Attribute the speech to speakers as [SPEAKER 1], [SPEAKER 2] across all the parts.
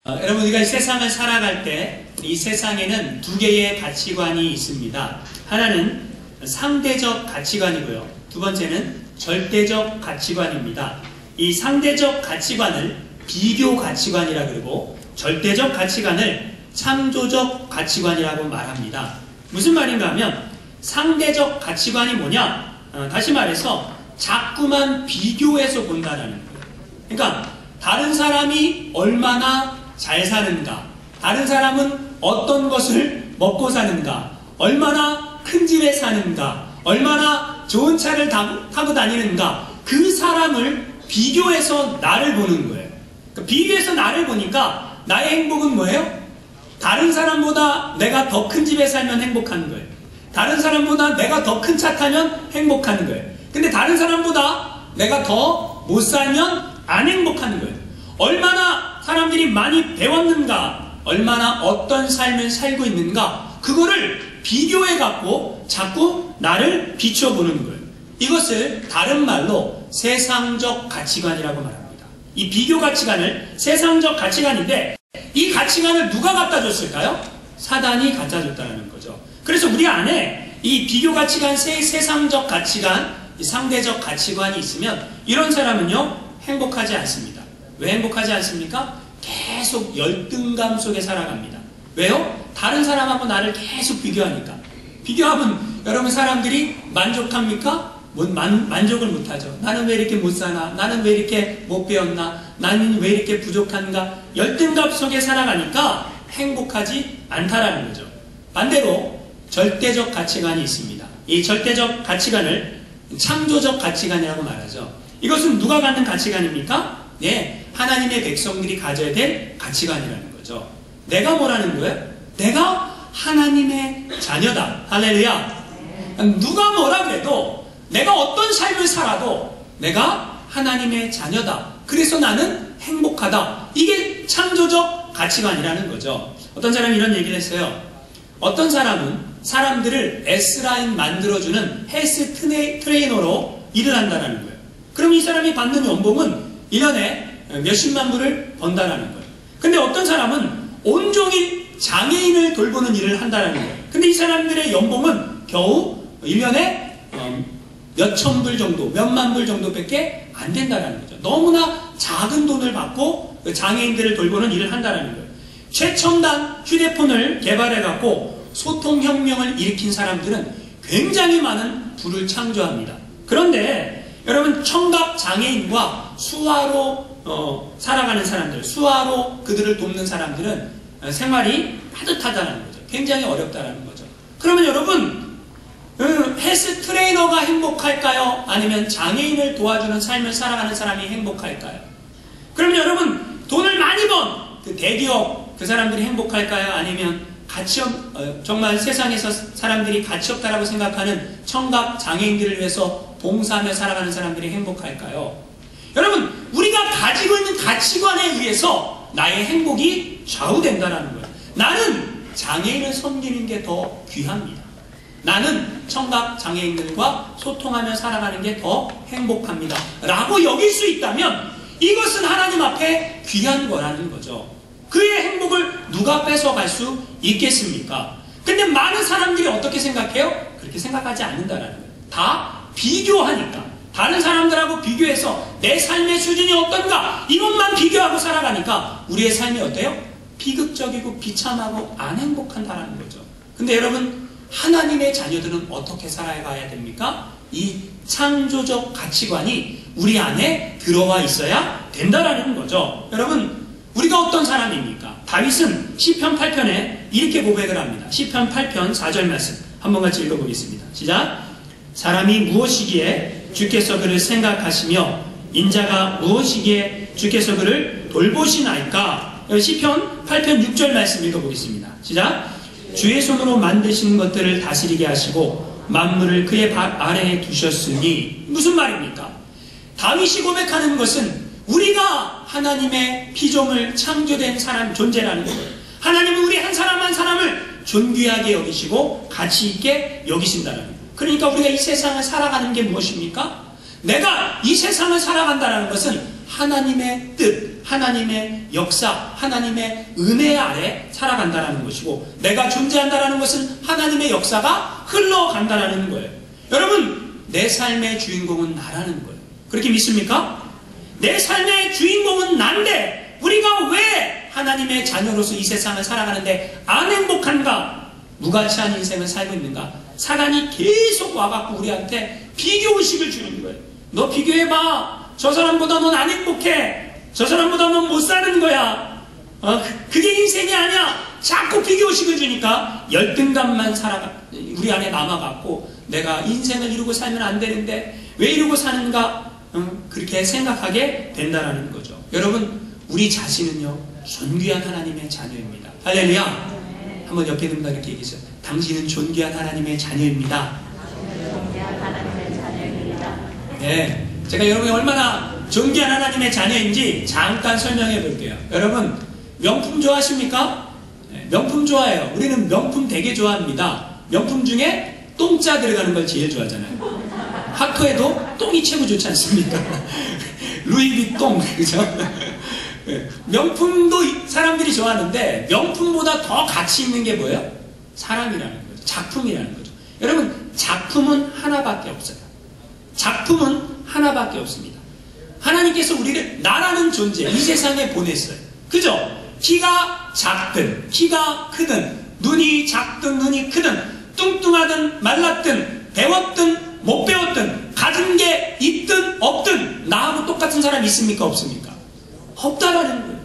[SPEAKER 1] 여러분, 우리가 이 세상을 살아갈 때 이 세상에는 두 개의 가치관이 있습니다. 하나는 상대적 가치관이고요. 두 번째는 절대적 가치관입니다. 이 상대적 가치관을 비교 가치관이라 그러고 절대적 가치관을 창조적 가치관이라고 말합니다. 무슨 말인가 하면 상대적 가치관이 뭐냐? 다시 말해서 자꾸만 비교해서 본다라는 거예요. 그러니까 다른 사람이 얼마나 잘 사는가, 다른 사람은 어떤 것을 먹고 사는가, 얼마나 큰 집에 사는가, 얼마나 좋은 차를 타고 다니는가, 그 사람을 비교해서 나를 보는 거예요. 그러니까 비교해서 나를 보니까 나의 행복은 뭐예요? 다른 사람보다 내가 더 큰 집에 살면 행복한 거예요. 다른 사람보다 내가 더 큰 차 타면 행복한 거예요. 근데 다른 사람보다 내가 더 못 살면 안 행복한 거예요. 얼마나 사람들이 많이 배웠는가, 얼마나 어떤 삶을 살고 있는가, 그거를 비교해갖고 자꾸 나를 비춰보는 거예요. 이것을 다른 말로 세상적 가치관이라고 말합니다. 이 비교 가치관을 세상적 가치관인데, 이 가치관을 누가 갖다 줬을까요? 사단이 갖다 줬다는 거죠. 그래서 우리 안에 이 비교 가치관, 세상적 가치관, 이 상대적 가치관이 있으면 이런 사람은요, 행복하지 않습니다. 왜 행복하지 않습니까? 계속 열등감 속에 살아갑니다. 왜요? 다른 사람하고 나를 계속 비교하니까. 비교하면 여러분 사람들이 만족합니까? 만족을 못하죠. 나는 왜 이렇게 못 사나? 나는 왜 이렇게 못 배웠나? 나는 왜 이렇게 부족한가? 열등감 속에 살아가니까 행복하지 않다라는 거죠. 반대로 절대적 가치관이 있습니다. 이 절대적 가치관을 창조적 가치관이라고 말하죠. 이것은 누가 갖는 가치관입니까? 네, 하나님의 백성들이 가져야 될 가치관이라는 거죠. 내가 뭐라는 거예요? 내가 하나님의 자녀다. 할렐루야. 누가 뭐라 그래도 내가 어떤 삶을 살아도 내가 하나님의 자녀다. 그래서 나는 행복하다. 이게 창조적 가치관이라는 거죠. 어떤 사람이 이런 얘기를 했어요. 어떤 사람은 사람들을 S라인 만들어주는 헬스 트레이너로 일을 한다는 거예요. 그럼 이 사람이 받는 연봉은 1년에 몇십만 불을 번다라는 거예요. 근데 어떤 사람은 온종일 장애인을 돌보는 일을 한다는 거예요. 근데 이 사람들의 연봉은 겨우 1년에 몇천 불 정도, 몇만 불 정도밖에 안 된다는 거죠. 너무나 작은 돈을 받고 장애인들을 돌보는 일을 한다는 거예요. 최첨단 휴대폰을 개발해갖고 소통혁명을 일으킨 사람들은 굉장히 많은 부를 창조합니다. 그런데 여러분, 청각장애인과 수화로 살아가는 사람들, 수화로 그들을 돕는 사람들은 생활이 빠듯하다는 거죠. 굉장히 어렵다는 거죠. 그러면 여러분, 헬스 트레이너가 행복할까요? 아니면 장애인을 도와주는 삶을 살아가는 사람이 행복할까요? 그러면 여러분, 돈을 많이 번 그 대기업 그 사람들이 행복할까요? 아니면 정말 세상에서 사람들이 가치 없다라고 생각하는 청각 장애인들을 위해서 봉사하며 살아가는 사람들이 행복할까요? 여러분, 우리가 가지고 있는 가치관에 의해서 나의 행복이 좌우된다는 거예요. 나는 장애인을 섬기는 게 더 귀합니다. 나는 청각 장애인들과 소통하며 살아가는 게 더 행복합니다. 라고 여길 수 있다면 이것은 하나님 앞에 귀한 거라는 거죠. 그의 행복을 누가 뺏어갈 수 있겠습니까? 근데 많은 사람들이 어떻게 생각해요? 그렇게 생각하지 않는다는 거예요. 다 비교하니까. 다른 사람들하고 비교해서 내 삶의 수준이 어떤가? 이것만 비교하고 살아가니까 우리의 삶이 어때요? 비극적이고 비참하고 안 행복한다는 거죠. 근데 여러분, 하나님의 자녀들은 어떻게 살아가야 됩니까? 이 창조적 가치관이 우리 안에 들어와 있어야 된다라는 거죠. 여러분, 우리가 어떤 사람입니까? 다윗은 시편 8편에 이렇게 고백을 합니다. 시편 8편 4절 말씀 한번 같이 읽어보겠습니다. 시작. 사람이 무엇이기에 주께서 그를 생각하시며 인자가 무엇이기에 주께서 그를 돌보시나이까? 시편 8편 6절 말씀 읽어보겠습니다. 시작. 주의 손으로 만드신 것들을 다스리게 하시고 만물을 그의 발 아래에 두셨으니. 무슨 말입니까? 다윗이 고백하는 것은 우리가 하나님의 피조물 창조된 사람 존재라는 거예요. 하나님은 우리 한 사람 한 사람을 존귀하게 여기시고 가치 있게 여기신다는 거예요. 그러니까 우리가 이 세상을 살아가는 게 무엇입니까? 내가 이 세상을 살아간다는 것은 하나님의 뜻, 하나님의 역사, 하나님의 은혜 아래 살아간다는 것이고, 내가 존재한다는 것은 하나님의 역사가 흘러간다는 거예요. 여러분, 내 삶의 주인공은 나라는 거예요. 그렇게 믿습니까? 내 삶의 주인공은 난데 우리가 왜 하나님의 자녀로서 이 세상을 살아가는데 안 행복한가? 무가치한 인생을 살고 있는가? 사단이 계속 와갖고 우리한테 비교의식을 주는 거예요. 너 비교해봐. 저 사람보다 넌 안 행복해. 저 사람보다 넌 못 사는 거야. 그게 인생이 아니야. 자꾸 비교의식을 주니까 열등감만 우리 안에 남아갖고 내가 인생을 이루고 살면 안 되는데 왜 이루고 사는가? 그렇게 생각하게 된다는 거죠. 여러분, 우리 자신은요, 존귀한 하나님의 자녀입니다. 할렐루야. 한번 옆에 있는 분과 이렇게 얘기해주세요. 당신은 존귀한 하나님의 자녀입니다.
[SPEAKER 2] 존귀한 하나님의 자녀입니다.
[SPEAKER 1] 네, 제가 여러분이 얼마나 존귀한 하나님의 자녀인지 잠깐 설명해 볼게요. 여러분, 명품 좋아하십니까? 네, 명품 좋아해요. 우리는 명품 되게 좋아합니다. 명품 중에 똥자 들어가는 걸 제일 좋아하잖아요. 학토에도 똥이 최고 좋지 않습니까? 루이비똥, 그죠? 명품도 사람들이 좋아하는데 명품보다 더 가치 있는 게 뭐예요? 사람이라는 거죠. 작품이라는 거죠. 여러분, 작품은 하나밖에 없어요. 작품은 하나밖에 없습니다. 하나님께서 우리를 나라는 존재, 이 세상에 보냈어요. 그죠? 키가 작든 키가 크든, 눈이 작든 눈이 크든, 뚱뚱하든 말랐든 배웠든 못 배웠든, 가진 게 있든 없든 나하고 똑같은 사람 있습니까? 없습니까? 없다라는 거예요.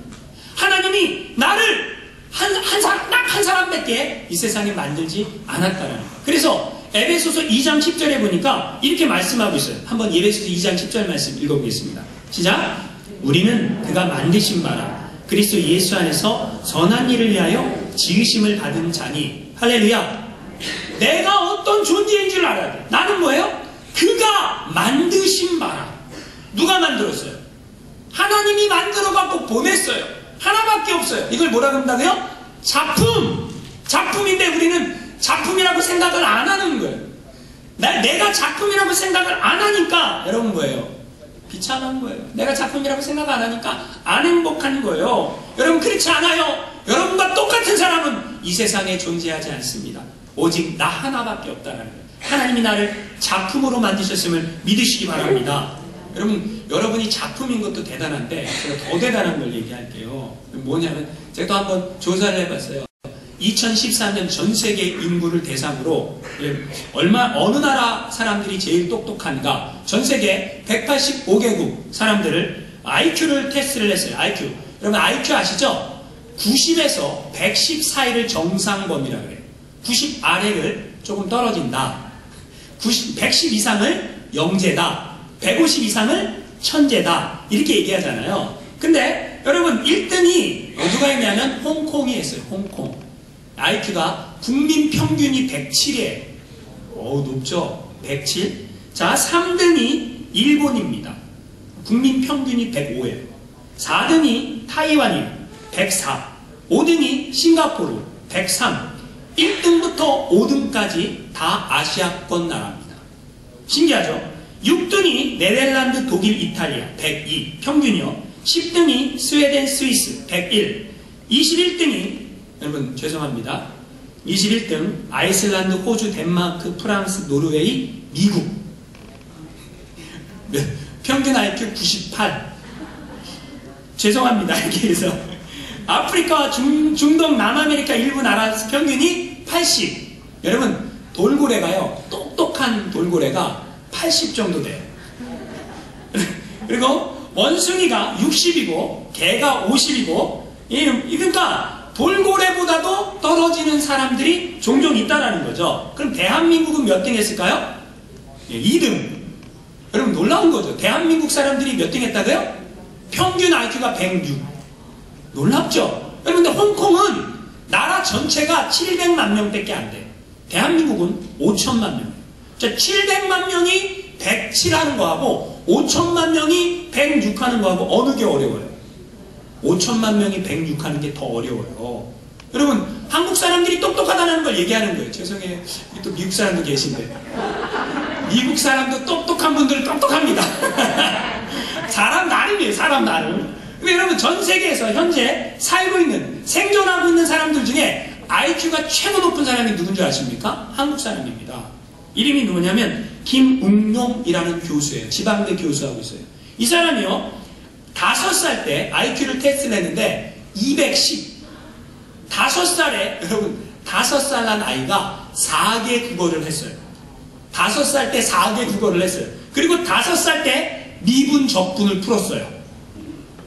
[SPEAKER 1] 하나님이 나를 딱 한 사람밖에 이 세상에 만들지 않았다라는 거예요. 그래서 에베소서 2장 10절에 보니까 이렇게 말씀하고 있어요. 한번 에베소서 2장 10절 말씀 읽어보겠습니다. 시작! 우리는 그가 만드신 바라 그리스도 예수 안에서 선한 일을 위하여 지으심을 받은 자니. 할렐루야. 내가 어떤 존재인 줄 알아야 돼. 나는 뭐예요? 그가 만드신 바라. 누가 만들었어요? 하나님이 만들어갖고 보냈어요. 하나밖에 없어요. 이걸 뭐라 그런다고요? 작품! 작품인데 우리는 작품이라고 생각을 안 하는 거예요. 내가 작품이라고 생각을 안 하니까 여러분 뭐예요? 비참한 거예요. 내가 작품이라고 생각 안 하니까 안 행복한 거예요. 여러분, 그렇지 않아요. 여러분과 똑같은 사람은 이 세상에 존재하지 않습니다. 오직 나 하나밖에 없다는 거예요. 하나님이 나를 작품으로 만드셨음을 믿으시기 바랍니다. 여러분이 작품인 것도 대단한데 제가 더 대단한 걸 얘기할게요. 뭐냐면 제가 또 한번 조사를 해봤어요. 2013년 전 세계 인구를 대상으로 어느 나라 사람들이 제일 똑똑한가, 전 세계 185개국 사람들을 IQ를 테스트를 했어요. IQ. 여러분 IQ 아시죠? 90에서 110 사이를 정상범위라 그래요. 90 아래를 조금 떨어진다. 110 이상을 영재다. 150 이상을 천재다. 이렇게 얘기하잖아요. 근데 여러분 1등이 누가 했냐면 홍콩이 했어요. 홍콩. IQ가 국민 평균이 107이에요. 높죠? 107. 자, 3등이 일본입니다. 국민 평균이 105예요. 4등이 타이완이에요. 104. 5등이 싱가포르 103. 1등부터 5등까지 다 아시아권 나라입니다. 신기하죠? 6등이 네덜란드, 독일, 이탈리아 102 평균이요. 10등이 스웨덴, 스위스 101. 21등이 여러분 죄송합니다. 21등 아이슬란드, 호주, 덴마크, 프랑스, 노르웨이, 미국. 평균 IQ 98. 죄송합니다. 이렇게 해서 아프리카와 중동, 남아메리카 일부 나라 평균이 80. 여러분 돌고래가요, 똑똑한 돌고래가 80 정도 돼요. 그리고 원숭이가 60이고 개가 50이고, 그러니까 돌고래보다도 떨어지는 사람들이 종종 있다라는 거죠. 그럼 대한민국은 몇 등 했을까요? 2등. 여러분 놀라운 거죠. 대한민국 사람들이 몇 등 했다고요? 평균 IQ가 106. 놀랍죠? 여러분, 근데 홍콩은 나라 전체가 700만 명밖에 안 돼요. 대한민국은 5천만 명. 자, 700만 명이 107 하는 거하고 5천만 명이 106 하는 거하고 어느 게 어려워요? 5천만 명이 106 하는 게 더 어려워요. 여러분, 한국 사람들이 똑똑하다는 걸 얘기하는 거예요. 죄송해요. 또 미국 사람도 계신데. 미국 사람도 똑똑한 분들은 똑똑합니다. 사람 나름이에요. 사람 나름. 근데 여러분 전 세계에서 현재 살고 있는 생존하고 있는 사람들 중에 IQ가 최고 높은 사람이 누군지 아십니까? 한국 사람입니다. 이름이 누구냐면 김웅룡이라는 교수예요. 지방대 교수하고 있어요. 이 사람이요 5살 때 IQ를 테스트를 했는데 210. 5살에 여러분 5살 난 아이가 4개 국어를 했어요. 5살 때 4개 국어를 했어요. 그리고 5살 때 미분 적분을 풀었어요.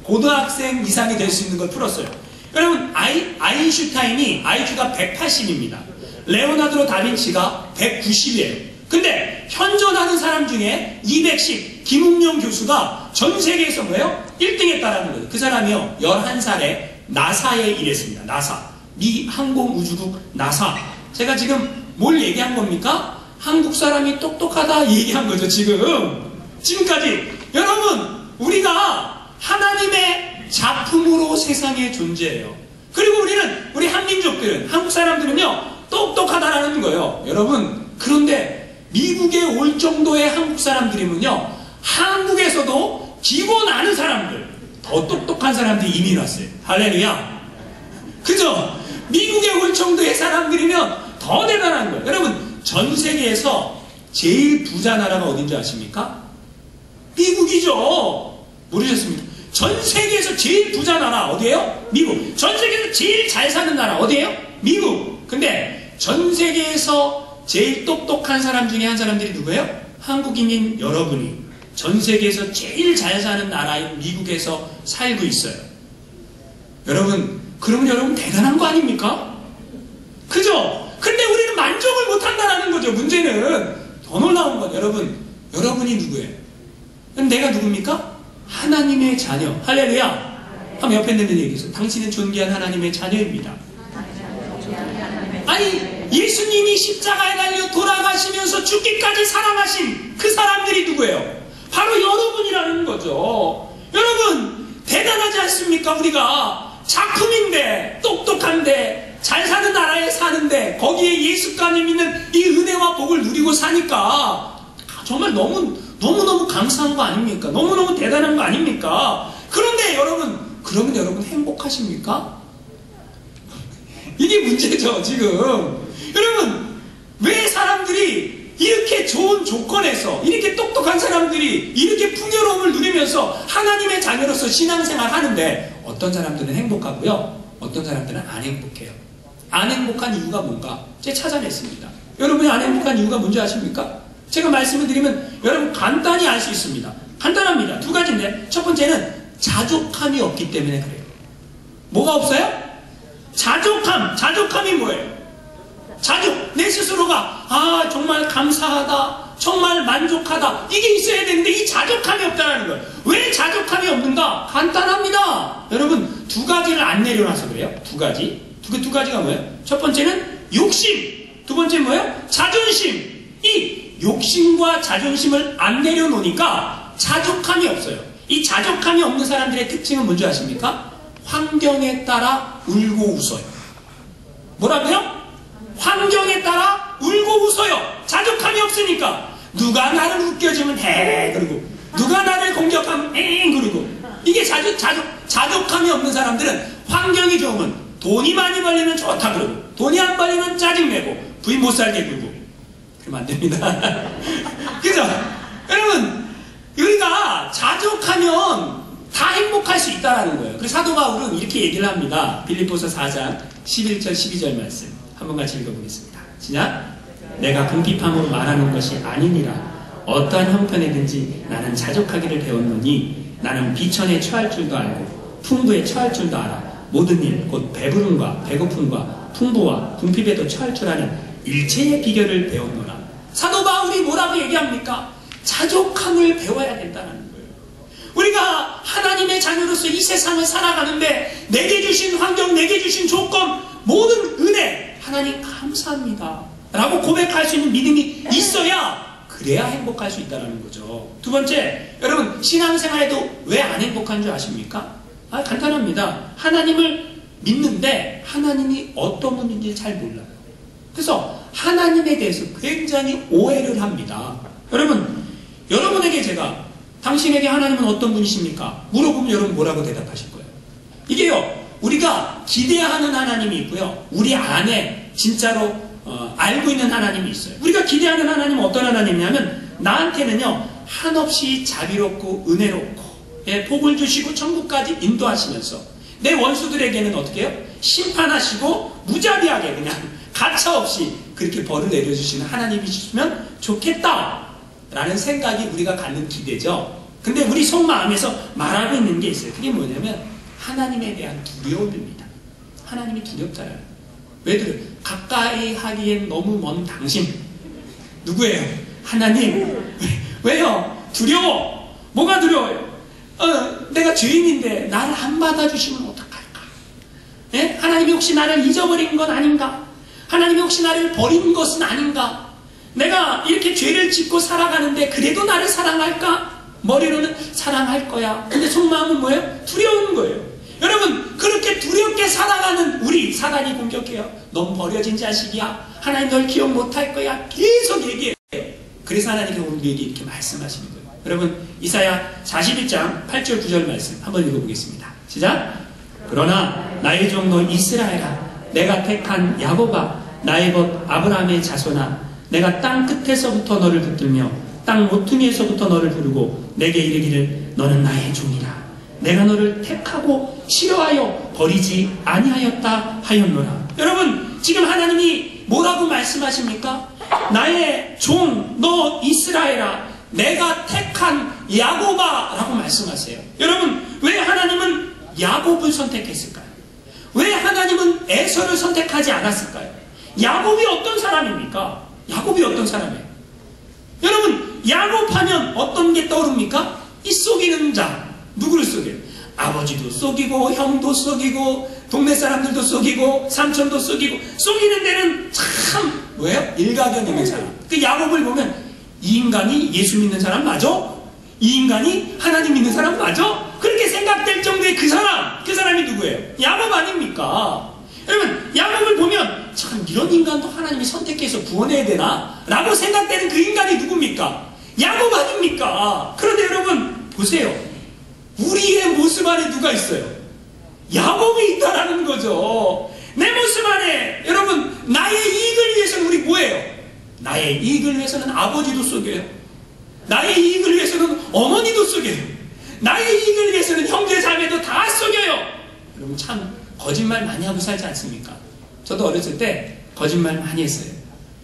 [SPEAKER 1] 고등학생 이상이 될 수 있는 걸 풀었어요. 여러분 아인슈타인이 IQ가 180입니다. 레오나르도 다빈치가 190이에요. 근데 현존하는 사람 중에 210 김웅룡 교수가 전 세계에서 뭐예요? 1등 했다라는 거예요. 그 사람이요 11살에 나사에 일했습니다. 나사 미 항공우주국 나사. 제가 지금 뭘 얘기한 겁니까? 한국 사람이 똑똑하다 얘기한 거죠. 지금까지 여러분 우리가 하나님의 작품으로 세상에 존재해요. 그리고 우리 한민족들은 한국 사람들은요 똑똑하다라는 거예요. 여러분 그런데 미국에 올 정도의 한국 사람들이면요 한국에서도 기본 아는 사람들 더 똑똑한 사람들이 이민 왔어요. 할렐루야. 그죠? 미국에 올 정도의 사람들이면 더 대단한 거예요. 여러분 전 세계에서 제일 부자 나라가 어딘지 아십니까? 미국이죠. 모르셨습니까? 전 세계에서 제일 부자 나라 어디예요? 미국. 전 세계에서 제일 잘 사는 나라 어디예요? 미국. 근데 전 세계에서 제일 똑똑한 사람 중에 한 사람들이 누구예요? 한국인인 여러분이 전 세계에서 제일 잘 사는 나라인 미국에서 살고 있어요. 여러분 그러면 여러분 대단한 거 아닙니까? 그죠? 근데 우리는 만족을 못한다는 거죠. 문제는 더 놀라운 건 여러분이 누구예요? 그럼 내가 누굽니까? 하나님의 자녀. 할렐루야. 한번 옆에 있는 분들 얘기해서 당신은 존귀한 하나님의 자녀입니다. 아니 예수님이 십자가에 달려 돌아가시면서 죽기까지 사랑하신 그 사람들이 누구예요? 바로 여러분이라는 거죠. 여러분 대단하지 않습니까? 우리가 작품인데 똑똑한데 잘 사는 나라에 사는데 거기에 예수님을 믿는 이 은혜와 복을 누리고 사니까 정말 너무너무 감사한 거 아닙니까? 너무너무 대단한 거 아닙니까? 그런데 그러면 여러분 행복하십니까? 이게 문제죠 지금. 여러분 왜 사람들이 이렇게 좋은 조건에서 이렇게 똑똑한 사람들이 이렇게 풍요로움을 누리면서 하나님의 자녀로서 신앙생활 하는데 어떤 사람들은 행복하고요 어떤 사람들은 안 행복해요. 안 행복한 이유가 뭔가 제가 찾아냈습니다. 여러분이 안 행복한 이유가 뭔지 아십니까? 제가 말씀을 드리면 여러분 간단히 알 수 있습니다. 간단합니다. 두 가지인데 첫 번째는 자족함이 없기 때문에 그래요. 뭐가 없어요? 자족함이 뭐예요? 내 스스로가 정말 감사하다 정말 만족하다 이게 있어야 되는데 이 자족함이 없다는 거예요. 왜 자족함이 없는가? 간단합니다. 여러분 두 가지를 안 내려놔서 그래요. 두 가지가 뭐예요? 첫 번째는 욕심, 두 번째는 뭐예요? 자존심. 이 욕심과 자존심을 안 내려놓으니까 자족함이 없어요. 이 자족함이 없는 사람들의 특징은 뭔지 아십니까? 환경에 따라 울고 웃어요. 뭐라고요? 환경에 따라 울고 웃어요. 자족함이 없으니까. 누가 나를 웃겨주면 해 그러고 누가 나를 공격하면 그러고. 이게 자족함이 없는 사람들은 환경이 좋으면 돈이 많이 벌리면 좋다 그러고 돈이 안 벌리면 짜증내고 부인 못 살게 굴고 그러면 안 됩니다. 그죠? 여러분 우리가 자족하면 다 행복할 수 있다는 거예요. 그래서 사도 바울은 이렇게 얘기를 합니다. 빌립보서 4장 11절 12절 말씀 한번 같이 읽어보겠습니다. 시작. 내가 궁핍함으로 말하는 것이 아니니라. 어떠한 형편에든지 나는 자족하기를 배웠노니 나는 비천에 처할 줄도 알고 풍부에 처할 줄도 알아. 모든 일 곧 배부름과 배고픔과 풍부와 궁핍에도 처할 줄 아는 일체의 비결을 배웠노라. 사도 바울이 뭐라고 얘기합니까? 자족함을 배워야 된다는 거예요. 우리가 하나님의 자녀로서 이 세상을 살아가는데 내게 주신 환경, 내게 주신 조건, 모든 은혜 하나님 감사합니다 라고 고백할 수 있는 믿음이 있어야 그래야 행복할 수 있다는 거죠. 두 번째, 여러분 신앙생활에도 왜 안 행복한 줄 아십니까? 간단합니다. 하나님을 믿는데 하나님이 어떤 분인지 잘 몰라요. 그래서 하나님에 대해서 굉장히 오해를 합니다. 여러분에게 제가 당신에게 하나님은 어떤 분이십니까? 물어보면 여러분 뭐라고 대답하실 거예요? 이게요, 우리가 기대하는 하나님이 있고요, 우리 안에 진짜로 알고 있는 하나님이 있어요. 우리가 기대하는 하나님은 어떤 하나님이냐면, 나한테는요 한없이 자비롭고 은혜롭고, 예, 복을 주시고 천국까지 인도하시면서 내 원수들에게는 어떻게 해요? 심판하시고 무자비하게 그냥 가차없이 그렇게 벌을 내려주시는 하나님이시면 좋겠다 라는 생각이 우리가 갖는 기대죠. 근데 우리 속마음에서 말하고 있는 게 있어요. 그게 뭐냐면 하나님에 대한 두려움입니다. 하나님이 두렵잖아요. 왜 두려워요? 가까이 하기엔 너무 먼 당신. 누구예요? 하나님. 왜요? 두려워. 뭐가 두려워요? 내가 죄인인데 나를 안 받아주시면 어떡할까? 예? 하나님이 혹시 나를 잊어버린 건 아닌가? 하나님이 혹시 나를 버린 것은 아닌가? 내가 이렇게 죄를 짓고 살아가는데 그래도 나를 사랑할까? 머리로는 사랑할 거야. 근데 속마음은 뭐예요? 두려운 거예요. 여러분, 그렇게 두렵게 살아가는 우리, 사단이 공격해요. 넌 버려진 자식이야. 하나님 널 기억 못할 거야. 계속 얘기해요. 그래서 하나님이 오늘 우리에게 이렇게 말씀하시는 거예요. 여러분, 이사야 41장 8절 9절 말씀 한번 읽어보겠습니다. 시작. 그러나 나의 종도 이스라엘아, 내가 택한 야곱아, 나의 것 아브라함의 자손아, 내가 땅 끝에서부터 너를 붙들며 땅 모퉁이에서부터 너를 부르고 내게 이르기를 너는 나의 종이라. 내가 너를 택하고 싫어하여 버리지 아니하였다 하였노라. 여러분, 지금 하나님이 뭐라고 말씀하십니까? 나의 종, 너 이스라엘아, 내가 택한 야곱아 라고 말씀하세요. 여러분, 왜 하나님은 야곱을 선택했을까요? 왜 하나님은 에서를 선택하지 않았을까요? 야곱이 어떤 사람입니까? 야곱이 어떤 사람이에요? 여러분, 야곱하면 어떤 게 떠오릅니까? 이 속이는 자. 누구를 속여요? 아버지도 속이고 형도 속이고 동네 사람들도 속이고 삼촌도 속이고, 속이는 데는 참 뭐예요? 일가견 있는 사람. 그 야곱을 보면 이 인간이 예수 믿는 사람 맞아? 이 인간이 하나님 믿는 사람 맞아? 그렇게 생각될 정도의 그 사람이 누구예요? 야곱 아닙니까? 여러분, 야곱을 보면 참 이런 인간도 하나님이 선택해서 구원해야 되나? 라고 생각되는 그 인간이 누굽니까? 야곱 아닙니까? 그런데 여러분 보세요. 우리의 모습 안에 누가 있어요? 야곱이 있다라는 거죠. 내 모습 안에 여러분, 나의 이익을 위해서는 우리 뭐예요? 나의 이익을 위해서는 아버지도 속여요. 나의 이익을 위해서는 어머니도 속여요. 나의 이익을 위해서는 형제 자매도 다 속여요. 여러분, 참 거짓말 많이 하고 살지 않습니까? 저도 어렸을 때 거짓말 많이 했어요.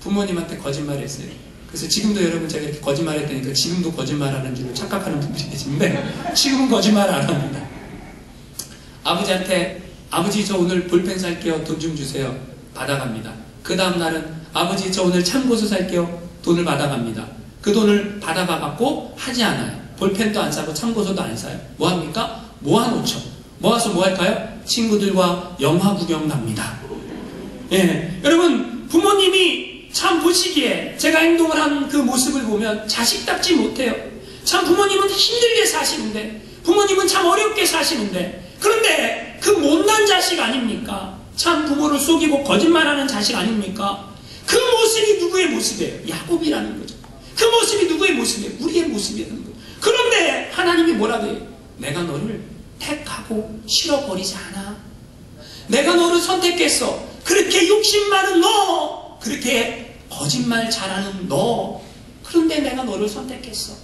[SPEAKER 1] 부모님한테 거짓말했어요. 그래서 지금도 여러분 제가 이렇게 거짓말했다니까 지금도 거짓말하는 줄 착각하는 분들이 계신데 지금은 거짓말 안 합니다. 아버지한테 아버지 저 오늘 볼펜 살게요. 돈 좀 주세요. 받아갑니다. 그 다음 날은 아버지 저 오늘 참고서 살게요. 돈을 받아갑니다. 그 돈을 받아가갖고 하지 않아요. 볼펜도 안 사고 참고서도 안 사요. 뭐합니까? 모아놓죠. 모아서 뭐 할까요? 친구들과 영화 구경 갑니다. 예, 여러분, 부모님이 참 보시기에 제가 행동을 한 그 모습을 보면 자식답지 못해요. 참 부모님은 힘들게 사시는데, 부모님은 참 어렵게 사시는데, 그런데 그 못난 자식 아닙니까? 참 부모를 속이고 거짓말하는 자식 아닙니까? 그 모습이 누구의 모습이에요? 야곱이라는 거죠. 그 모습이 누구의 모습이에요? 우리의 모습이라는 거죠. 그런데 하나님이 뭐라고 해요? 내가 너를 택하고 싫어버리지 않아. 내가 너를 선택했어. 그렇게 욕심 많은 너, 그렇게 거짓말 잘하는 너, 그런데 내가 너를 선택했어.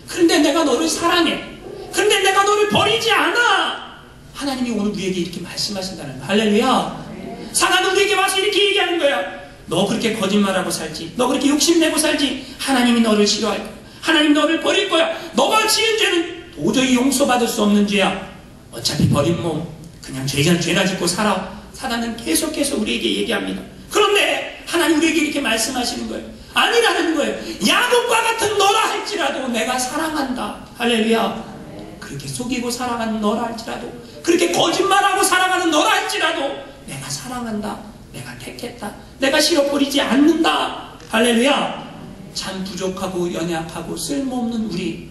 [SPEAKER 1] 그런데 내가 너를 사랑해. 그런데 내가 너를 버리지 않아. 하나님이 오늘 우리에게 이렇게 말씀하신다는 거야. 할렐루야. 사단은 우리에게 와서 이렇게 얘기하는 거야. 너 그렇게 거짓말하고 살지, 너 그렇게 욕심내고 살지, 하나님이 너를 싫어할 거야. 하나님 너를 버릴 거야. 너가 지은 죄는 도저히 용서받을 수 없는 죄야. 어차피 버린 몸 그냥 죄나 짓고 살아. 사단은 계속해서 우리에게 얘기합니다. 그런데 하나님 우리에게 이렇게 말씀하시는 거예요. 아니라는 거예요. 야곱과 같은 너라 할지라도 내가 사랑한다. 할렐루야. 그렇게 속이고 살아가는 너라 할지라도, 그렇게 거짓말하고 살아가는 너라 할지라도 내가 사랑한다. 내가 택했다. 내가 싫어버리지 않는다. 할렐루야. 참 부족하고 연약하고 쓸모없는 우리,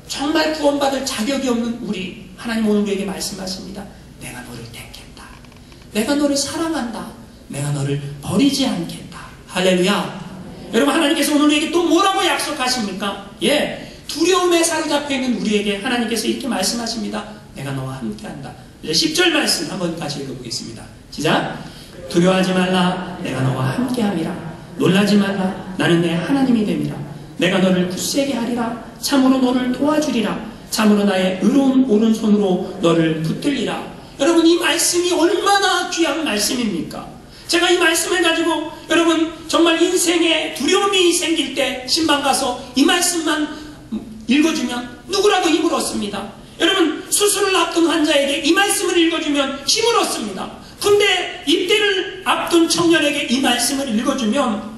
[SPEAKER 1] 정말 구원받을 자격이 없는 우리, 하나님 오늘 우리에게 말씀하십니다. 내가 너를 택했다. 내가 너를 사랑한다. 내가 너를 버리지 않겠다. 할렐루야. 여러분, 하나님께서 오늘 우리에게 또 뭐라고 약속하십니까? 예, 두려움에 사로잡혀 있는 우리에게 하나님께서 이렇게 말씀하십니다. 내가 너와 함께한다. 이제 10절 말씀 한번 같이 읽어보겠습니다. 시작. 두려워하지 말라. 내가 너와 함께함이라. 놀라지 말라. 나는 내 하나님이 됨이라. 내가 너를 굳세게 하리라. 참으로 너를 도와주리라. 참으로 나의 의로운 오른손으로 너를 붙들리라. 여러분, 이 말씀이 얼마나 귀한 말씀입니까? 제가 이 말씀을 가지고 여러분 정말 인생에 두려움이 생길 때 신방 가서 이 말씀만 읽어주면 누구라도 힘을 얻습니다. 여러분, 수술을 앞둔 환자에게 이 말씀을 읽어주면 힘을 얻습니다. 군대 입대를 앞둔 청년에게 이 말씀을 읽어주면,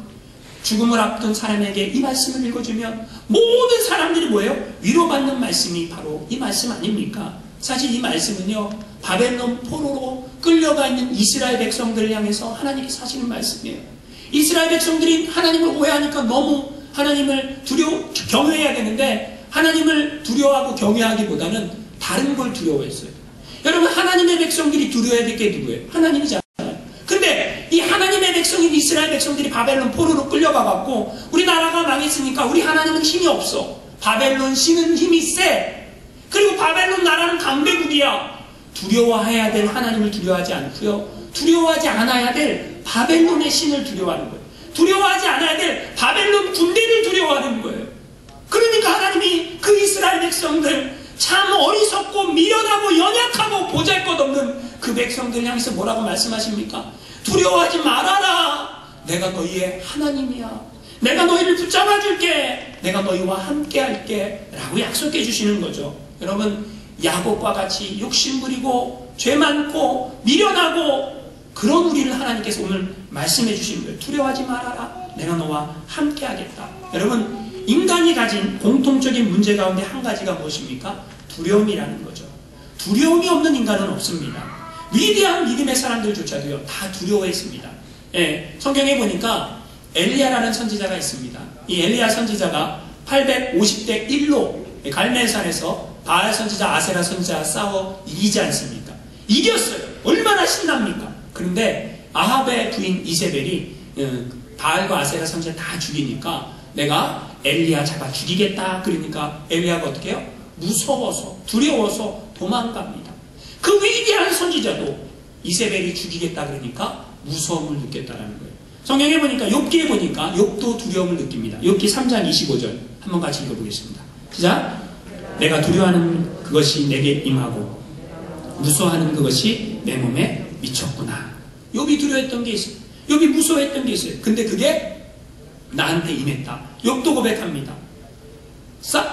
[SPEAKER 1] 죽음을 앞둔 사람에게 이 말씀을 읽어주면 모든 사람들이 뭐예요? 위로받는 말씀이 바로 이 말씀 아닙니까? 사실 이 말씀은요, 바벨론 포로로 끌려가 있는 이스라엘 백성들을 향해서 하나님께서 하시는 말씀이에요. 이스라엘 백성들이 하나님을 오해하니까 너무 하나님을 경외해야 되는데, 하나님을 두려워하고 경외하기보다는 다른 걸 두려워했어요. 여러분, 하나님의 백성들이 두려워해야 될 게 누구예요? 하나님이잖아요. 근데 이 하나님의 백성인 이스라엘 백성들이 바벨론 포로로 끌려가갖고 우리나라가 망했으니까 우리 하나님은 힘이 없어. 바벨론 신은 힘이 세. 그리고 바벨론 나라는 강대국이야. 두려워해야 될 하나님을 두려워하지 않고요, 두려워하지 않아야 될 바벨론의 신을 두려워하는 거예요. 두려워하지 않아야 될 바벨론 군대를 두려워하는 거예요. 그러니까 하나님이 그 이스라엘 백성들, 참 어리석고 미련하고 연약하고 보잘것없는 그 백성들 향해서 뭐라고 말씀하십니까? 두려워하지 말아라. 내가 너희의 하나님이야. 내가 너희를 붙잡아 줄게. 내가 너희와 함께 할게. 라고 약속해 주시는 거죠. 여러분, 야곱과 같이 욕심부리고 죄 많고 미련하고 그런 우리를 하나님께서 오늘 말씀해 주시는 거예요. 두려워하지 말아라. 내가 너와 함께 하겠다. 여러분, 인간이 가진 공통적인 문제 가운데 한 가지가 무엇입니까? 두려움이라는 거죠. 두려움이 없는 인간은 없습니다. 위대한 믿음의 사람들조차도요, 다 두려워했습니다. 예, 성경에 보니까 엘리야라는 선지자가 있습니다. 이 엘리야 선지자가 850대 1로 갈멜산에서 바알 선지자, 아세라 선지자 싸워 이기지 않습니까? 이겼어요. 얼마나 신납니까? 그런데 아합의 부인 이세벨이 바알과 아세라 선지자 다 죽이니까 내가 엘리야 잡아 죽이겠다. 그러니까 엘리야가 어떻게 해요? 무서워서, 두려워서 도망갑니다. 그 위대한 선지자도 이세벨이 죽이겠다 그러니까 무서움을 느꼈다라는 거예요. 성경에 보니까, 욥기에 보니까 욥도 두려움을 느낍니다. 욥기 3장 25절 한번 같이 읽어보겠습니다. 시작. 내가 두려워하는 그것이 내게 임하고 무서워하는 그것이 내 몸에 미쳤구나. 욥이 두려워했던 게 있어요. 욥이 무서워했던 게 있어요. 근데 그게 나한테 임했다. 욥도 고백합니다.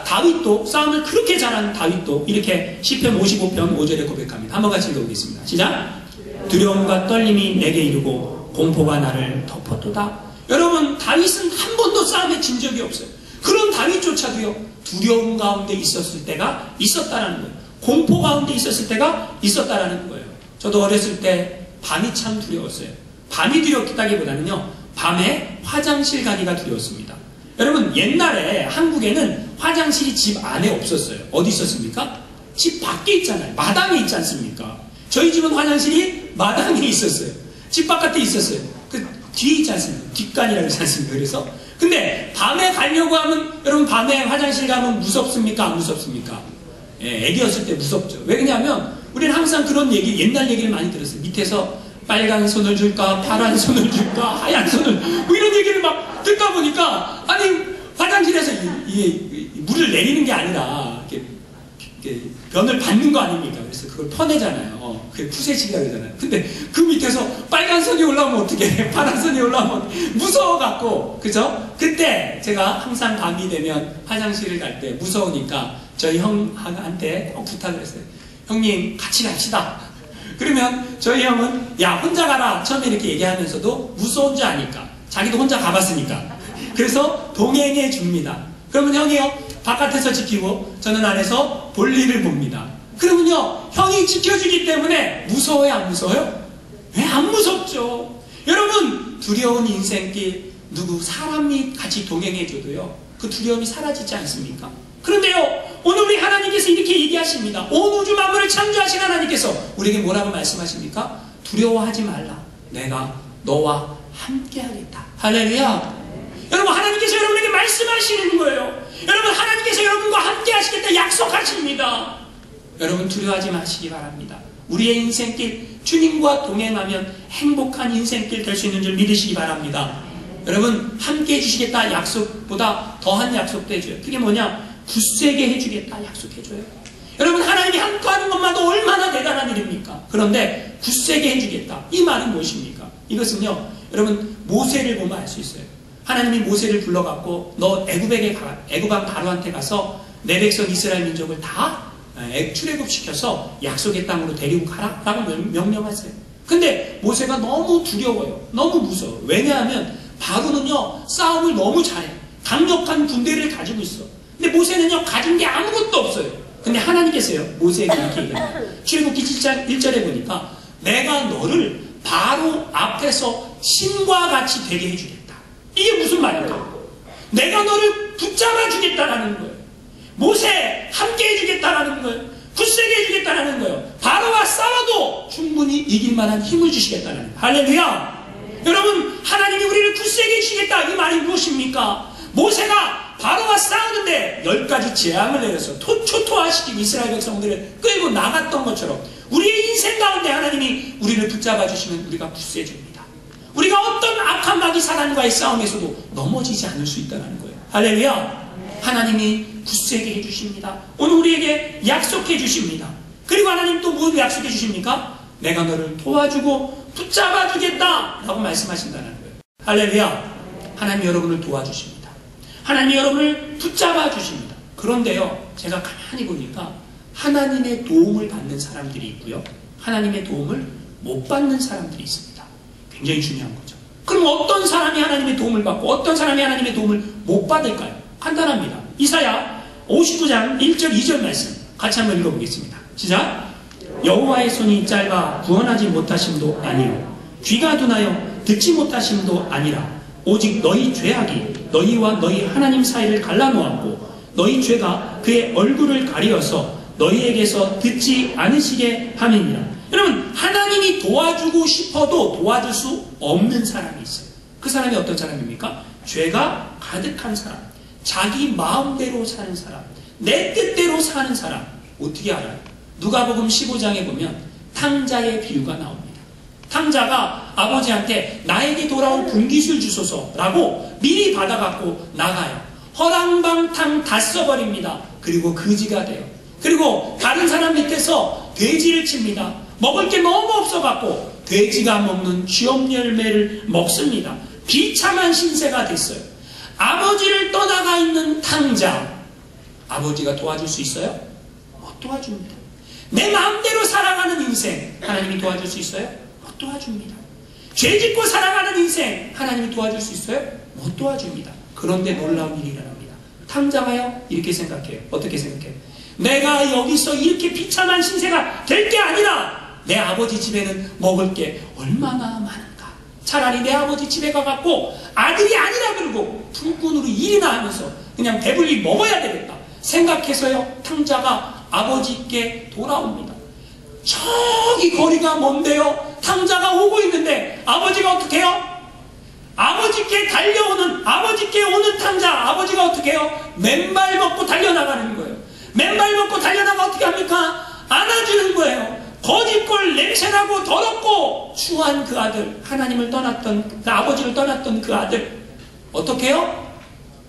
[SPEAKER 1] 다윗도, 싸움을 그렇게 잘하는 다윗도 이렇게 시편 55편 5절에 고백합니다. 한번 같이 읽어보겠습니다. 시작. 두려움과 떨림이 내게 이르고 공포가 나를 덮었도다. 여러분, 다윗은 한 번도 싸움에 진 적이 없어요. 그런 다윗조차도요, 두려움 가운데 있었을 때가 있었다라는 거예요. 공포 가운데 있었을 때가 있었다라는 거예요. 저도 어렸을 때 밤이 참 두려웠어요. 밤이 두렵다기보다는요, 밤에 화장실 가기가 두려웠습니다. 여러분, 옛날에 한국에는 화장실이 집 안에 없었어요. 어디 있었습니까? 집 밖에 있잖아요. 마당에 있지 않습니까? 저희 집은 화장실이 마당에 있었어요. 집 바깥에 있었어요. 그 뒤에 있지 않습니까? 뒷간이라고 하지 않습니까? 그래서 근데 밤에 가려고 하면, 여러분, 밤에 화장실 가면 무섭습니까? 안 무섭습니까? 예, 애기였을 때 무섭죠. 왜 그러냐면 우리는 항상 그런 얘기, 옛날 얘기를 많이 들었어요. 밑에서 빨간 손을 줄까, 파란 손을 줄까, 하얀 손을, 뭐 이런 얘기를 막 듣다 보니까, 아니, 화장실에서 물을 내리는 게 아니라 이렇게 변을 받는 거 아닙니까? 그래서 그걸 퍼내잖아요. 그게 푸세치기라 그러잖아요. 근데 그 밑에서 빨간 손이 올라오면 어떻게 해? 파란 손이 올라오면 무서워갖고, 그죠? 그때 제가 항상 밤이 되면 화장실을 갈 때 무서우니까 저희 형한테 꼭 부탁을 했어요. 형님, 같이 갑시다. 그러면 저희 형은 야, 혼자 가라. 처음에 이렇게 얘기하면서도 무서운 줄 아니까. 자기도 혼자 가봤으니까. 그래서 동행해 줍니다. 그러면 형이요, 바깥에서 지키고 저는 안에서 볼일을 봅니다. 그러면요, 형이 지켜주기 때문에 무서워요, 안 무서워요? 왜 안 무섭죠? 여러분, 두려운 인생길 사람이 같이 동행해줘도요, 그 두려움이 사라지지 않습니까? 그런데요, 오늘 우리 하나님께서 이렇게 얘기하십니다. 온 우주 만물을 창조하신 하나님께서 우리에게 뭐라고 말씀하십니까? 두려워하지 말라. 내가 너와 함께 하겠다. 할렐루야. 여러분, 하나님께서 여러분에게 말씀하시는 거예요. 여러분, 하나님께서 여러분과 함께 하시겠다 약속하십니다. 여러분, 두려워하지 마시기 바랍니다. 우리의 인생길, 주님과 동행하면 행복한 인생길 될 수 있는 줄 믿으시기 바랍니다. 여러분, 함께 해주시겠다 약속보다 더한 약속도 해줘요. 그게 뭐냐? 굳세게 해주겠다 약속해줘요. 여러분, 하나님이 함께하는 것만도 얼마나 대단한 일입니까? 그런데 굳세게 해주겠다. 이 말은 무엇입니까? 이것은요, 여러분, 모세를 보면 알 수 있어요. 하나님이 모세를 불러갖고 너 애굽왕 바로한테 가서 내 백성 이스라엘 민족을 다 출애굽시켜서 약속의 땅으로 데리고 가라 라고 명령하세요. 근데 모세가 너무 두려워요. 너무 무서워요. 왜냐하면 바로는요, 싸움을 너무 잘해. 강력한 군대를 가지고 있어. 근데 모세는요, 가진 게 아무것도 없어요. 근데 하나님께서요, 모세에게 이렇게 얘기합니다. 출애굽기 7장 1절에 보니까 내가 너를 바로 앞에서 신과 같이 되게 해주겠다. 이게 무슨 말일까요? 내가 너를 붙잡아 주겠다라는 거예요. 모세 함께 해주겠다라는 거예요. 굳세게 해주겠다라는 거예요. 바로와 싸워도 충분히 이길 만한 힘을 주시겠다는 거예요. 할렐루야. 여러분, 하나님이 우리를 굳세게 해주시겠다, 이 말이 무엇입니까? 모세가 바로와 싸우는데 10가지 재앙을 내려서 초토화시키고 이스라엘 백성들을 끌고 나갔던 것처럼 우리의 인생 가운데 하나님이 우리를 붙잡아 주시면 우리가 굳세집니다. 우리가 어떤 악한 마귀 사단과의 싸움에서도 넘어지지 않을 수 있다는 거예요. 할렐루야. 하나님이 굳세게 해주십니다. 오늘 우리에게 약속해 주십니다. 그리고 하나님 또 뭘 약속해 주십니까? 내가 너를 도와주고 붙잡아 주겠다 라고 말씀하신다는 거예요. 할렐루야. 하나님 여러분을 도와주십니다. 하나님 여러분을 붙잡아 주십니다. 그런데요, 제가 가만히 보니까 하나님의 도움을 받는 사람들이 있고요, 하나님의 도움을 못 받는 사람들이 있습니다. 굉장히 중요한 거죠. 그럼 어떤 사람이 하나님의 도움을 받고 어떤 사람이 하나님의 도움을 못 받을까요? 간단합니다. 이사야 59장 1절 2절 말씀 같이 한번 읽어보겠습니다. 시작. 여호와의 손이 짧아 구원하지 못하심도 아니요 귀가 둔하여 듣지 못하심도 아니라 오직 너희 죄악이 너희와 너희 하나님 사이를 갈라놓았고 너희 죄가 그의 얼굴을 가리어서 너희에게서 듣지 않으시게 함이니라. 여러분, 하나님이 도와주고 싶어도 도와줄 수 없는 사람이 있어요. 그 사람이 어떤 사람입니까? 죄가 가득한 사람, 자기 마음대로 사는 사람, 내 뜻대로 사는 사람. 어떻게 알아요? 누가복음 15장에 보면 탕자의 비유가 나옵니다. 탕자가 아버지한테 나에게 돌아올 분깃을 주소서라고 미리 받아갖고 나가요. 허랑방탕 다 써버립니다. 그리고 거지가 돼요. 그리고 다른 사람 밑에서 돼지를 칩니다. 먹을 게 너무 없어갖고 돼지가 먹는 쥐업 열매를 먹습니다. 비참한 신세가 됐어요. 아버지를 떠나가 있는 탕자, 아버지가 도와줄 수 있어요? 못 도와줍니다. 내 마음대로 살아가는 인생, 하나님이 도와줄 수 있어요? 못 도와줍니다. 죄짓고 살아가는 인생, 하나님이 도와줄 수 있어요? 못 도와줍니다. 그런데 놀라운 일이 일어납니다. 탕자가요, 이렇게 생각해요. 어떻게 생각해요? 내가 여기서 이렇게 비참한 신세가 될 게 아니라 내 아버지 집에는 먹을 게 얼마나 많은가. 차라리 내 아버지 집에 가갖고 아들이 아니라 그러고 품꾼으로 일이나 하면서 그냥 배불리 먹어야 되겠다 생각해서요, 탕자가 아버지께 돌아옵니다. 저기 거리가 먼데요, 탕자가 오고 있는데 아버지가 어떻게 해요? 아버지께 달려오는, 아버지께 오는 탕자, 아버지가 어떻게 해요? 맨발 먹고 달려나가는 거예요. 맨발 먹고 달려나가 어떻게 합니까? 안아주는 거예요. 거짓골 냄새나고 더럽고 추한 그 아들, 하나님을 떠났던, 그 아버지를 떠났던 그 아들, 어떻게 해요?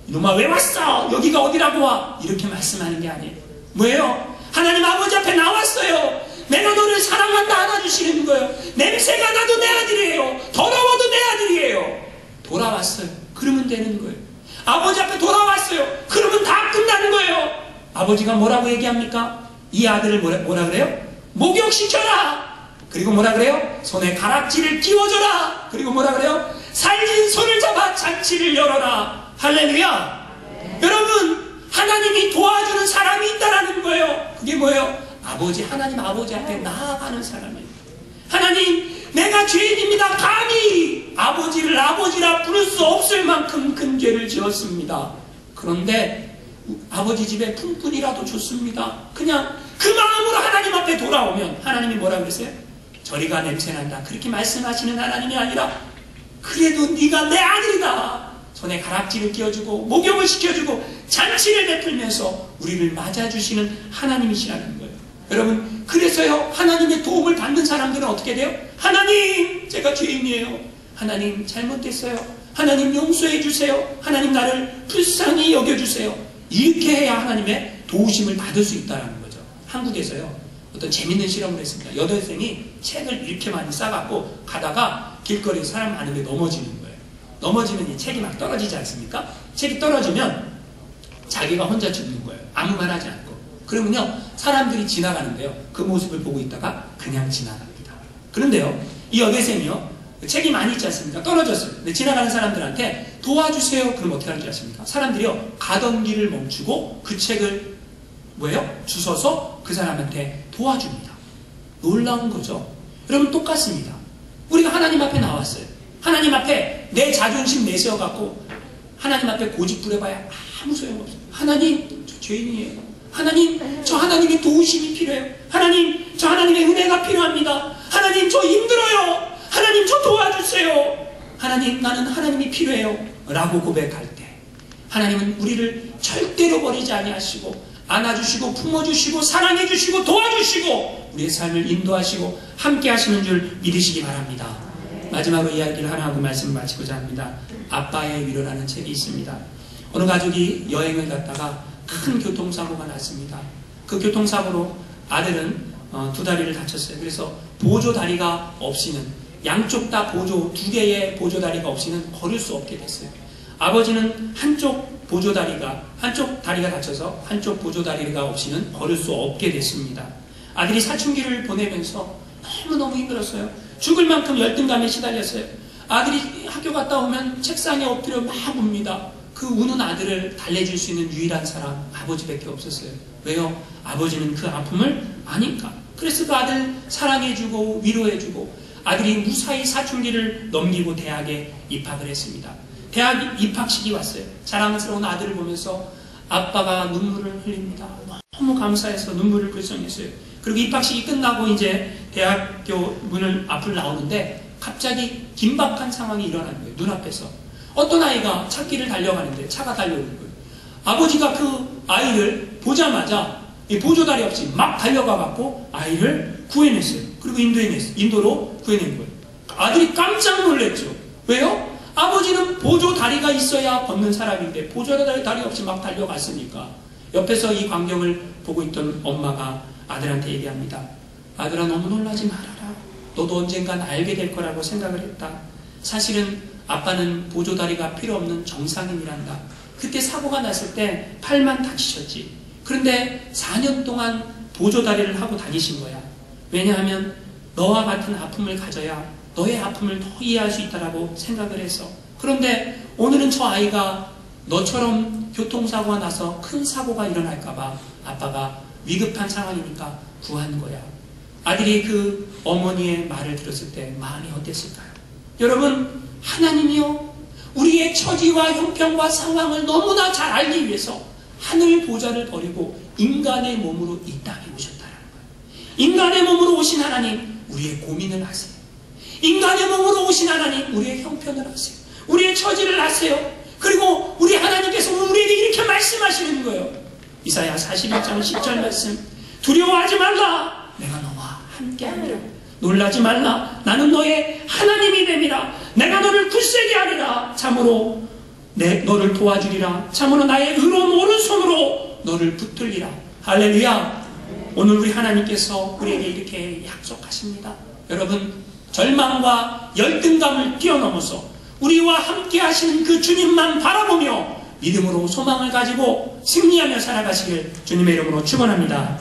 [SPEAKER 1] 이놈아 왜 왔어? 여기가 어디라고 와? 이렇게 말씀하는 게 아니에요. 뭐예요? 하나님 아버지 앞에 나왔어요. 내가 너를 사랑한다 안아주시는 거예요. 냄새가 나도 내 아들이에요. 더러워도 내 아들이에요. 돌아왔어요. 그러면 되는 거예요. 아버지 앞에 돌아왔어요. 그러면 다 끝나는 거예요. 아버지가 뭐라고 얘기합니까? 이 아들을 뭐라 그래요? 목욕시켜라. 그리고 뭐라 그래요? 손에 가락지를 끼워줘라. 그리고 뭐라 그래요? 살진 손을 잡아 잔치를 열어라. 할렐루야. 여러분, 하나님이 도와주는 사람이 있다라는 거예요. 그게 뭐예요? 아버지, 하나님 아버지 앞에 나아가는 사람이에요. 하나님, 내가 죄인입니다. 감히 아버지를 아버지라 부를 수 없을 만큼 큰 죄를 지었습니다. 그런데 아버지 집에 품꾼이라도 좋습니다. 그냥 그 마음으로 하나님 앞에 돌아오면 하나님이 뭐라 그랬어요? 저리가 냄새난다. 그렇게 말씀하시는 하나님이 아니라 그래도 네가 내 아들이다. 손에 가락지를 끼워주고 목욕을 시켜주고 잔치를 베풀면서 우리를 맞아주시는 하나님이시라는 거예요. 여러분, 그래서요, 하나님의 도움을 받는 사람들은 어떻게 돼요? 하나님, 제가 죄인이에요. 하나님, 잘못됐어요. 하나님, 용서해 주세요. 하나님, 나를 불쌍히 여겨주세요. 이렇게 해야 하나님의 도우심을 받을 수 있다는 거죠. 한국에서요, 어떤 재밌는 실험을 했습니다. 여대생이 책을 이렇게 많이 싸갖고 가다가 길거리에 사람 많은데 넘어지는 거예요. 넘어지면 이 책이 막 떨어지지 않습니까? 책이 떨어지면 자기가 혼자 죽는 거예요. 아무 말 하지 않고. 그러면요, 사람들이 지나가는데요, 그 모습을 보고 있다가 그냥 지나갑니다. 그런데요, 이 여대생이요, 책이 많이 있지 않습니까? 떨어졌어요. 근데 지나가는 사람들한테 도와주세요. 그럼 어떻게 하는지 아십니까? 사람들이요, 가던 길을 멈추고 그 책을 주워서 그 사람한테 도와줍니다. 놀라운 거죠. 여러분, 똑같습니다. 우리가 하나님 앞에 나왔어요. 하나님 앞에 내 자존심 내세워갖고 하나님 앞에 고집 부려봐야 아무 소용없어요. 하나님, 저 죄인이에요. 하나님, 저 하나님의 도우심이 필요해요. 하나님, 저 하나님의 은혜가 필요합니다. 하나님, 저 힘들어요. 하나님, 저 도와주세요. 하나님, 나는 하나님이 필요해요. 라고 고백할 때 하나님은 우리를 절대로 버리지 아니하시고 안아주시고 품어주시고 사랑해주시고 도와주시고 우리의 삶을 인도하시고 함께 하시는 줄 믿으시기 바랍니다. 마지막으로 이야기를 하나 하고 말씀을 마치고자 합니다. 아빠의 위로라는 책이 있습니다. 어느 가족이 여행을 갔다가 큰 교통사고가 났습니다. 그 교통사고로 아들은 두 다리를 다쳤어요. 그래서 보조다리가 없이는, 양쪽 다 두 개의 보조다리가 없이는 걸을 수 없게 됐어요. 아버지는 한쪽 다리가 다쳐서 한쪽 보조다리가 없이는 걸을 수 없게 됐습니다. 아들이 사춘기를 보내면서 너무너무 힘들었어요. 죽을 만큼 열등감에 시달렸어요. 아들이 학교 갔다 오면 책상에 엎드려 막 웁니다. 그 우는 아들을 달래줄 수 있는 유일한 사람, 아버지밖에 없었어요. 왜요? 아버지는 그 아픔을 아니까. 그래서 그 아들 사랑해주고 위로해주고 아들이 무사히 사춘기를 넘기고 대학에 입학을 했습니다. 대학 입학식이 왔어요. 자랑스러운 아들을 보면서 아빠가 눈물을 흘립니다. 너무 감사해서 눈물을 글썽였어요. 그리고 입학식이 끝나고 이제 대학교 문을 앞을 나오는데 갑자기 긴박한 상황이 일어나는 거예요. 눈앞에서. 어떤 아이가 찾기를 달려가는데 차가 달려오는 거예요. 아버지가 그 아이를 보자마자 보조다리 없이 막 달려가갖고 아이를 구해냈어요. 그리고 인도로 구해낸 거예요. 아들이 깜짝 놀랐죠. 왜요? 아버지는 보조다리가 있어야 걷는 사람인데 보조다리 없이 막 달려갔으니까. 옆에서 이 광경을 보고 있던 엄마가 아들한테 얘기합니다. 아들아, 너무 놀라지 말아라. 너도 언젠간 알게 될 거라고 생각을 했다. 사실은 아빠는 보조다리가 필요 없는 정상인이란다. 그때 사고가 났을 때 팔만 다치셨지. 그런데 4년 동안 보조다리를 하고 다니신 거야. 왜냐하면 너와 같은 아픔을 가져야 너의 아픔을 더 이해할 수 있다고 생각을 했어. 그런데 오늘은 저 아이가 너처럼 교통사고가 나서 큰 사고가 일어날까봐 아빠가 위급한 상황이니까 구한 거야. 아들이 그 어머니의 말을 들었을 때 마음이 어땠을까요? 여러분, 하나님이요, 우리의 처지와 형편과 상황을 너무나 잘 알기 위해서 하늘 보좌를 버리고 인간의 몸으로 이 땅에 오셨다는 거예요. 인간의 몸으로 오신 하나님, 우리의 고민을 아세요. 인간의 몸으로 오신 하나님, 우리의 형편을 아세요. 우리의 처지를 아세요. 그리고 우리 하나님께서 우리에게 이렇게 말씀하시는 거예요. 이사야 41장 10절 말씀. 두려워하지 말라. 내가 너와 함께하리라. 놀라지 말라. 나는 너의 하나님이 됨이라. 내가 너를 굳세게 하리라. 참으로 너를 도와주리라. 참으로 나의 의로운 오른손으로 너를 붙들리라. 할렐루야. 오늘 우리 하나님께서 우리에게 이렇게 약속하십니다. 여러분, 절망과 열등감을 뛰어넘어서 우리와 함께 하시는 그 주님만 바라보며 믿음으로 소망을 가지고 승리하며 살아가시길 주님의 이름으로 축원합니다.